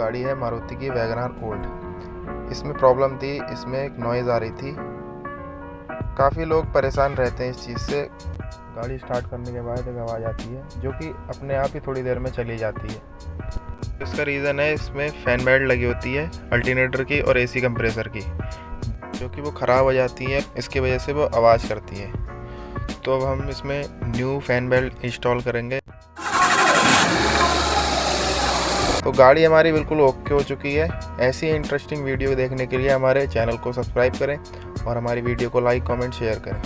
गाड़ी है मारुति की वैगन आर ओल्ड। इसमें प्रॉब्लम थी, इसमें एक नॉइज़ आ रही थी। काफ़ी लोग परेशान रहते हैं इस चीज़ से। गाड़ी स्टार्ट करने के बाद एक आवाज़ आती है जो कि अपने आप ही थोड़ी देर में चली जाती है। इसका रीज़न है इसमें फ़ैन बेल्ट लगी होती है अल्टरनेटर की और एसी कंप्रेसर की, जो कि वो ख़राब हो जाती है, इसकी वजह से वो आवाज़ करती है। तो अब हम इसमें न्यू फ़ैन बेल्ट इंस्टॉल करेंगे। तो गाड़ी हमारी बिल्कुल ओके हो चुकी है। ऐसी इंटरेस्टिंग वीडियो देखने के लिए हमारे चैनल को सब्सक्राइब करें और हमारी वीडियो को लाइक, कमेंट, शेयर करें।